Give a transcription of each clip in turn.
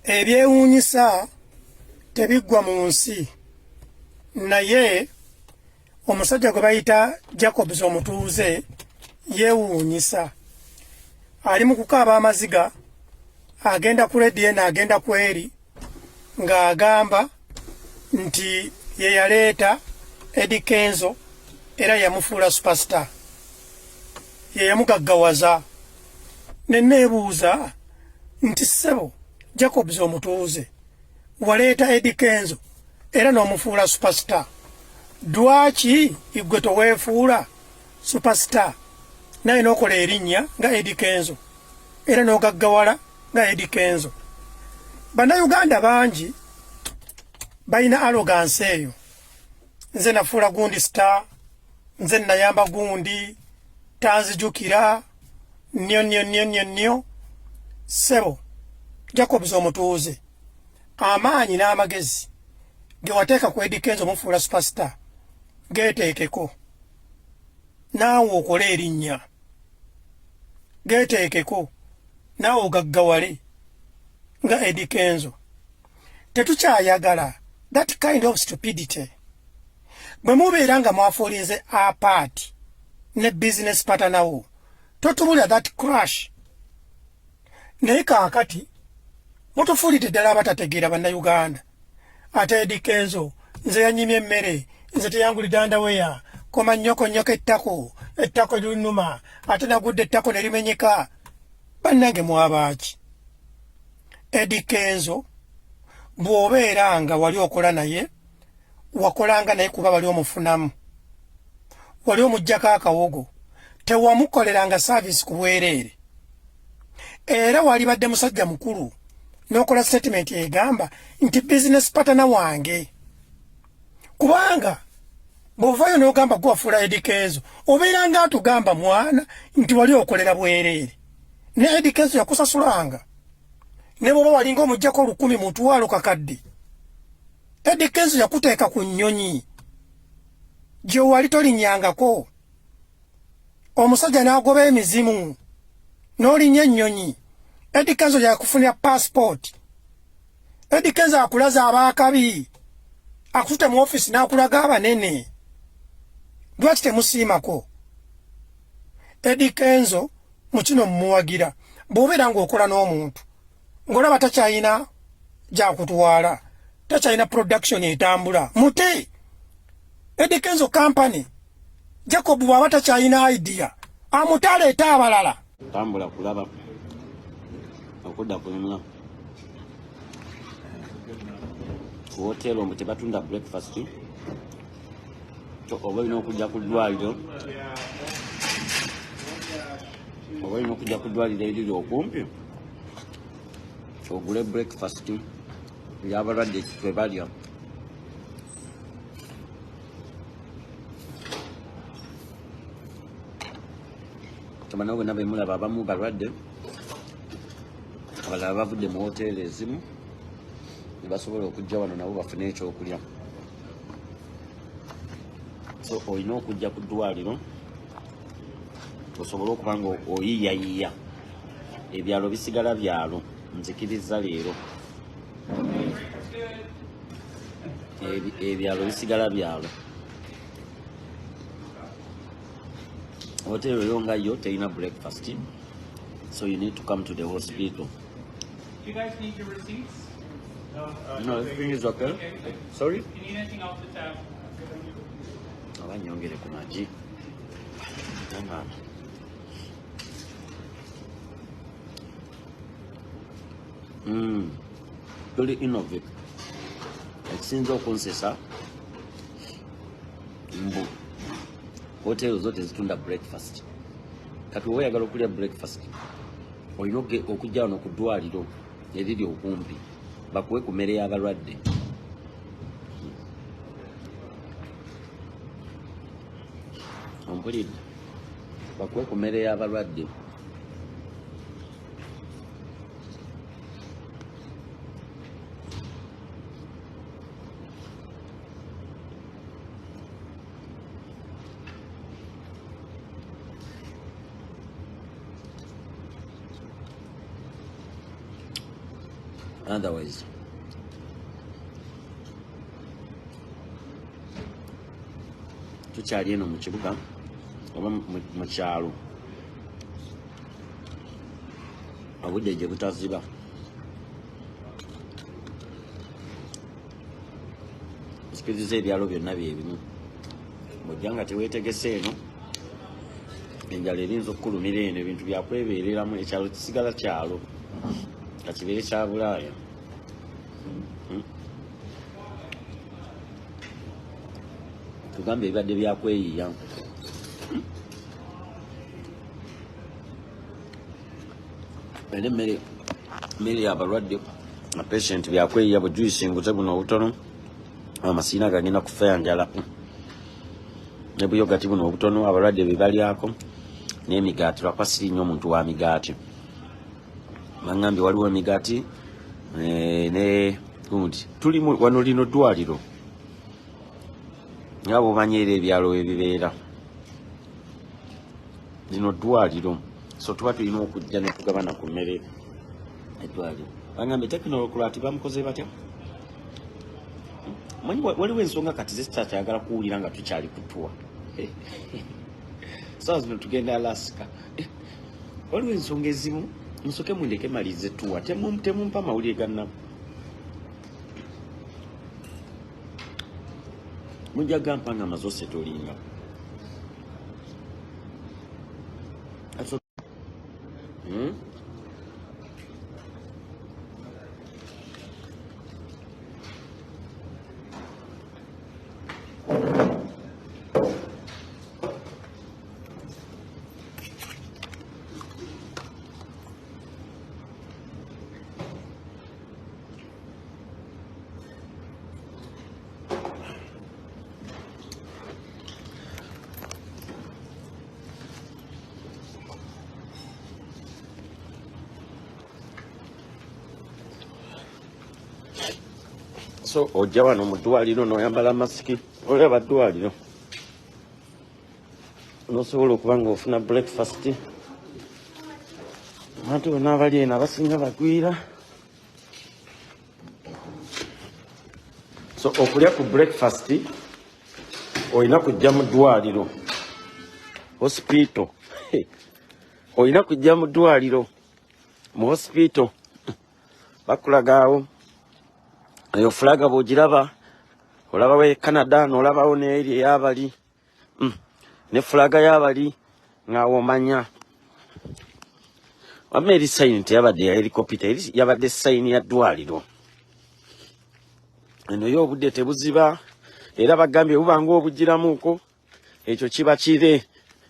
Ebyewuunyisa tebiggwa mu nsi, naye omusajja gwe bayita Jacobs Omutuuze yeewuunyisa. Ali mu kukaaba amaziga, agenda ku Eddy n'agenda ku Eddy ng'agamba nti ye yaleeta Eddy Kenzo era yamufuula superstar, ye yamugaggawaza. Ne neebuuza nti ssebo Jacobs Omutuuze waleeta Eddy Kenzo era n'omufuula superstar, lwaki igwe toweefuula superstar naye n'okola erinnya nga Eddy Kenzo era n'ogaggawala nga Eddy Kenzo? Bannayuganda bangi balina arrogance eyo. Nze nafuula gundi star, nze nayamba gundi, tanzijukira, nnyo. Ssebo Jacobs Omutuuze, amaanyi n'amagezi ge wateeka ku Eddy Kenzo omufuula superstar geeteekeko, naawe okole erinnya. Geeteekeko naawe ogaggawale nga Eddy Kenzo. Tetukyayagala that kind of stupidity. Bwe mubeera nga mwafuulize apart ne business partner wo, totubulira that crash. Naye kaakati mutufuulidde ddala abatategeera bannayuganda. Ate Eddy Kenzo nze yanyimye emmere, nze teyangulidde underwear, koma nnyoko ettako linuma, ate nagudde ettako ne limenyeka. Bannange mwabaaki? Eddy Kenzo bw'obeera nga wali okola naye, wakolanga naye kuba wali omufunamu, wali omuggyako akawogo, tewamukoleranga service ku bwereere. Era wali badde musajja mukulu n'okola statement egamba nti business partner wange. Kubanga bw'ovaayo n'ogamba gwafuula Eddy Kenzo, obeera nga atugamba mwana nti wali okolera bwereere. Ne Eddy Kenzo yakusasulanga. Ne bw'oba walinga omuggyako 1,000 mu ntwalo kakadde, Eddy Kenzo yakuteeka ku nnyonyi gye wali tolinnyangako. Omusajja n'agoba emizimu n'olinnya ennyonyi. Eddy Kenzo yakufunira passport. Eddy Kenzo akulaza abaakabi, akututte mu office n'akulaga abanene. Lwaki temusiimako? Eddy Kenzo mu kino mumuwagira. Bw'obeera ng'okola n'omuntu ng'olaba takyayina gy'akutwala, takyayina production etambula, muti Eddy Kenzo company. Jacob bw'aba takyayina idea, amuti aleeta abalala. Tambula kulaba okudda Kumimwa ku hotel omwo tebatunda breakfast, oba olina okujja ku ddwaliro, eriri okumpi ogule breakfast y'abalwadde kye balya. Tamana bonna be mulaba abamu balwadde, abalala bavudde mu hoteeri ezimu ne basobola okujja wano nabo bafune ekyokulya. So olina okujja ku ddwaliro osobole okuba nga oyiyayiya. Ebyalo bisigala byalo, nzikiriza leero. Ebyalo bisigala byalo. Hotel yonga yo terina breakfast, so you need to come to the hospital. Do you guys need your receipts? No, everything is okay. Sorry? If you need anything off the tab. Abanyongere ku magi. Tuli innovate. Ekisinza okunsesa mbu hotel zote zitunda breakfast. Kati wowe oyagala okulya breakfast, olina okujja wano ku ddwaliro eriri okumpi bakuwe ku mmere y'abalwadde. Ompulidde? Bakuwe ku mmere y'abalwadde. Otherwise, tukyali eno mu kibuga oba mu kyalo obudde gye butaziba. Sikiriza ebyalo byonna bye bimu. Bw'ojja nga teweetegese eno enjala erinza okukulumira eno, ebintu byakwebeereramu, ekyalo kisigala kyalo nga kibeere kya Bulaaya. Tugambe ebibadde byakweyiya. Ene mmere y'abalwadde na patient byakweyiya bujuyisi nguze buno obutono, amasiina gagenda kufa njala, ne buyogati buno obutono abalwadde bye balyako, n'emigaati. Lwakwasiri nnyo omuntu wa migaati. Bangambye waliwo emigaati ne gundi. Tuli wano lino ddwaliro nga bw'omanyiira ebyalo ebibeera, lino ddwaliro, so tuba tulina okujja ne tugabana ku mmere eddwaliro. Bangambye tekinolokulati bamukoze batya? Manyi waliwo ensonga kati ze tutakyagala kuwulira nga tukyali kutuwa. Sawa zino tugenda Alaska. Waliwo ensonga ezimu musoke mundeke malize tuwa, temumpa amawulire gannaku. Mujja gampa nga mazose tolinga. So ojja wano mu ddwaliro n'oyambala masiki, olaba ddwaliro n'osobola okuba ng'ofuna breakfast. Abantu bonna abali eno abasinga bagwira. So okulya ku breakfast olina kujja mu ddwaliro, hospital. Olina kujja mu ddwaliro, mu hospital bakulagaawo. Eyo fulaga bw'ogiraba olabawo e Canada n'olabawo n'eri ey'abali, ne fulaga y'abali ng'awo omanya. Wamma eri sayini teyabadde ya helikopita, yabadde sayini ya ddwaliro. Eno yo obudde tebuziba, era bagambye buba ng'obugiramuuko, ekyo kiba kire,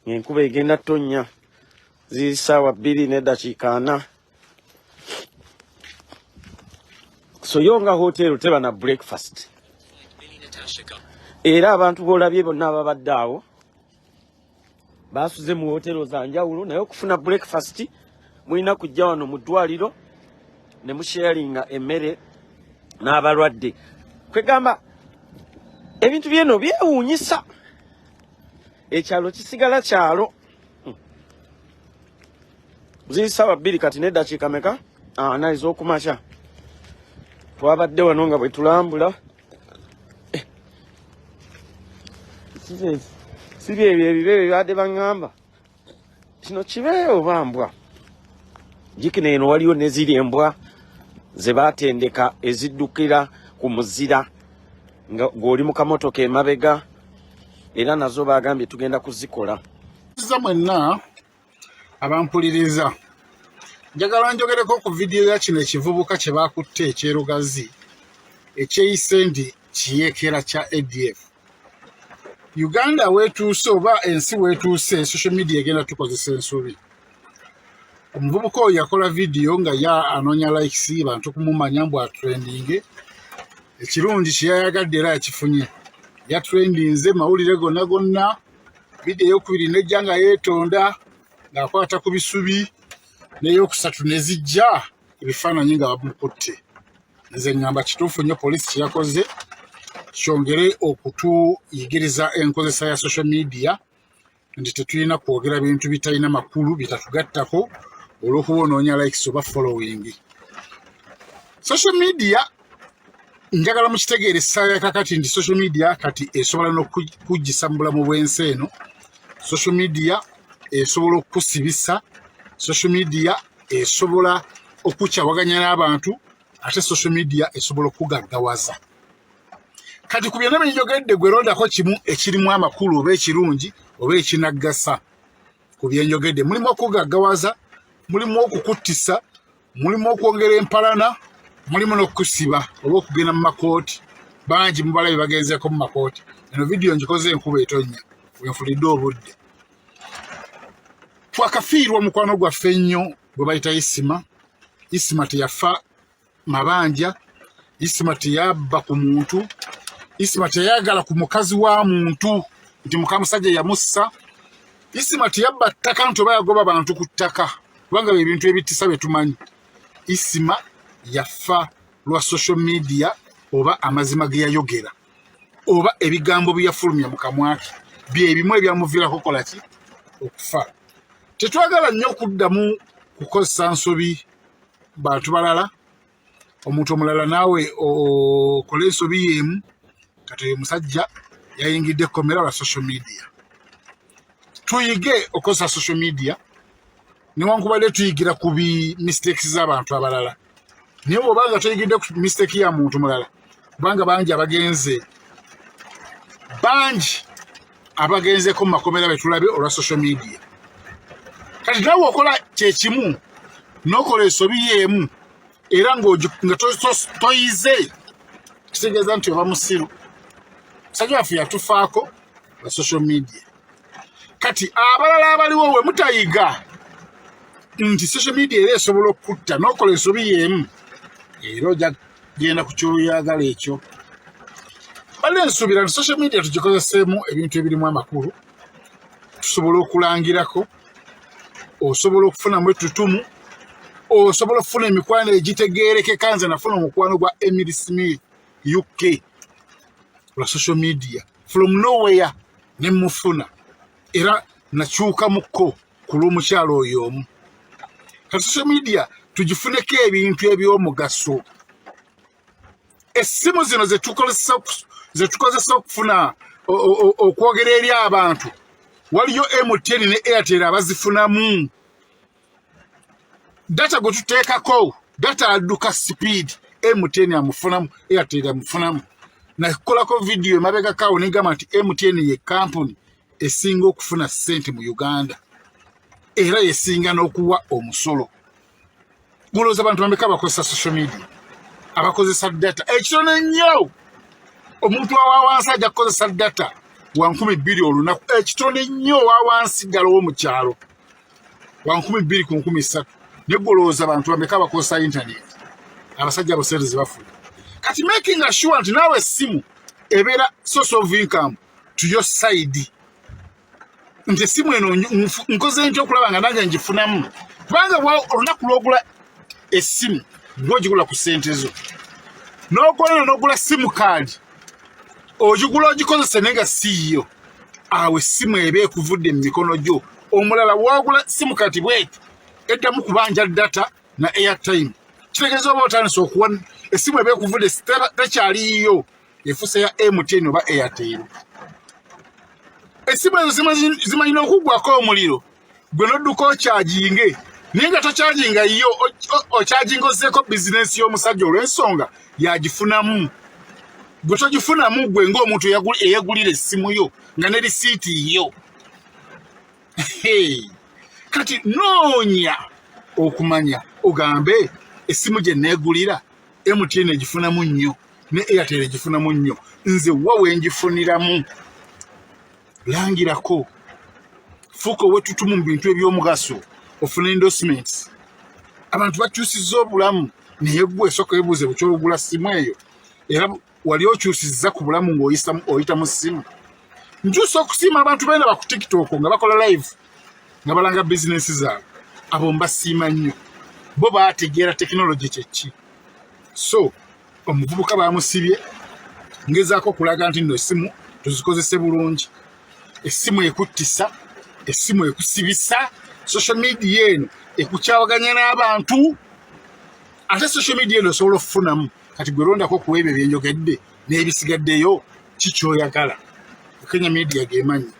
ng'enkuba egenda ttonnya. Ziri ssaawa 2:40. So yonga hotel teba na breakfast. Era abantu bolabye bonna ababadde awo basuze mu hotelo za njawulo, naye okufuna breakfast mulina kujja wano mu ddwaliro ne musharinga emmere n'abalwadde. Kwegamba ebintu byeno byewuunyisa, ekyalo kisigala kyalo. Ziri ssaawa 2:40 meka? 4 ez'okumakya. Twabadde wano nga bwe tulambula. Sibi ebyo ebibere byabadde baŋŋamba. Kino kibeeyo bambwa. Jikino eno waliwo ne ziri embwa ze baatendeka eziddukira ku muzira ng'oli mu kamotoka emabega, era nazo bagambye tugenda kuzikola. Mwenna abampuliriza, njagala njogereko ku vidiyo ya kino ekivubuka kye baakutte ekyerugazi ekyeyise nti kiyeekera kya ADF. Uganda weetuuse oba ensi weetuuse, social media egenda tukozesa ensobi. Omuvubuka oyo yakola vidiyo nga anoonya likes, bantu kumumanya mbu atrendinge. Ekirungi kye yayagadde era yakifunye. Yatrendinze mawulire gonna gonna. Vidiyo ey'okubiri nejja nga yeetonda ng'akwata ku bisubi, n'ey'okusatu ne zijja ebifaananyi nga bamukutte. Nze ngamba kituufu nnyo poliisi kye yakoze kyongere okutuyigiriza enkozesa ya social media nti tetulina kwogera bintu bitalina makulu bitatugattako olw'okuba onoonya likes oba following. social media njagala mukitegeere essaawa kakati ndi social media kati esobola n'okugisa mu bulamu bw'ensi eno. Social media esobola okukusibisa, social media esobola okukyawaganya n'abantu, ate social media esobola okugaggawaza. Kati ku byonna byenjogedde gwe londako kimu ekirimu amakulu oba ekirungi oba ekinaggasa. Ku byenjogedde mulimu okugaggawaza, mulimu okukuttisa, mulimu okwongera empalana, mulimu n'okusiba oba okugenda mu makooti. Bangi mubalabe bagenzeeko mu makooti. Eno vidiyo ngikoze enkuba etonnya wenfulidde obudde. Twakafiirwa mukwano gwaffe ennyo gwe bayita Isima. Isima teyafa mabanja, Isima teyabba ku muntu, Isima teyagala ku mukazi wa muntu nti mukamusajja yamussa, Isima teyabba ttaka nti oba yagoba bantu ku ttaka kubanga bye bintu ebittisa bye tumanyi. Isima yafa lwa social media oba amazima ge yayogera oba ebigambo bye yafulumya mu kamwake bye bimu ebyamuviirako kola ki okufa. Tetwagala nnyo okuddamu kukozesa nsobi bantu balala, omuntu omulala naawe okole ensobi y'emu. Kati oyo musajja yayingidde ekkomera lwa social media. Tuyige okozesa social media newankubadde tuyigira ku mistakes z'abantu abalala, naye bw'obanga toyigidde ku mistake ya muntu mulala, kubanga bangi abagenzeeko mu makomera be tulabe olwa social media. Kati naawe okola kyekimu n'okola ensobi y'emu era nga toyize, kitegeeza nti oba musiru. Musajja waffe yatufaako lwa social media. Kati abalala abaliwo we mutayiga nti social media era esobola okutta n'okola ensobi y'emu era ojja genda ku kyoyagala ekyo. Bale nsuubira nti social media tugikozeseemu ebintu ebirimu amakulu, tusobola okulangirako, osobola okufunamu ettutumu, osobola okufuna emikwano egitegeerekeka. Nze nafuna omukwano gwa Emily Smith UK lwa social media from nowhere ne mufuna era nakyukamukko ku lw'omukyalo oyo omu. Kati social media tugifuneko ebintu eby'omugaso. Essimu zino ze tukozesa okufuna okwogera eri abantu, waliyo MTN ne Airtel abazifunamu. Data gwe tuteekako, data adduka speed, MTN amufunamu, Airtel amufunamu. Nakolako vidiyo emabegakawo negamba nti MTN ye kampuni esinga okufuna ssente mu Uganda era yesinga n'okuwa omusolo. Mulowooza abantu bameka abakozesa social media? Abakozesa data ekitono ennyo. Omuntu awa wansi ajja kukozesa data wa 2,000 olunaku, ekitono ennyo wa wansi ddala wo mu kyalo wa 2,000 ku 3,000. Ne golowooza abantu bameka abakozesa internet? Abasajja abo sente ze bafuna. Kati making sure nti naawe essimu ebeera source of income to your side. Nti essimu eno nkoze ntya okulaba nga nange ngifunamu? Kubanga olunaku lw'ogula essimu ng'ogigula ku ssente zo, n'ogula simu kaadi ogigula ogikozese naye nga siiyo, awo essimu eba ekuvudde mu mikono gyo. Omulala wagula simu kaadi bweti eddamu kubanja data na airtime, kitegeeza oba otandise okuwa essimu eba ekuvudde tekyaliyo, efuuse ya MTN oba Airtel. Essimu ezo zimanyina okuggwako omuliro, gwe n'odduka okyaginge naye nga tokyaginga yo, okyaginga ozzeeko bizinensi y'omusajja olw'ensonga yagifunamu. Gwe togifunamu gwe ng'omuntu eyagulira essimu yo nga ne risiiti yo. Kati noonya okumanya ogambe essimu gye neegulira MTN egifunamu nnyo ne Airtel egifunamu nnyo, nze wa wengifuniramu? Langirako, fuuka ow'ettutumu mu bintu eby'omugaso, ofuna endorsements. Abantu bakyusizza obulamu naye gwe esooka ebuuze bukyolugula ssimu eyo era wali okyusizza ku bulamu ng'oyita mu ssimu. Nkyusa okusiima abantu benda baku TikTok nga bakola live nga balanga bizinensi zaabwe. Abo mbasiima nnyo, bo baategeera tekinologi kyeki. So omuvubuka bamusibye, ngezaako okulaga nti nno essimu tuzikozese bulungi. Essimu ekuttisa, essimu ekusibisa, social media eno ekukyawaganya n'abantu. ate social media eno osobola okufunamu kati gwe londako kuwa ebyo byenjogedde n'ebisigaddeyo kikyoyagala Kenya media gemanyi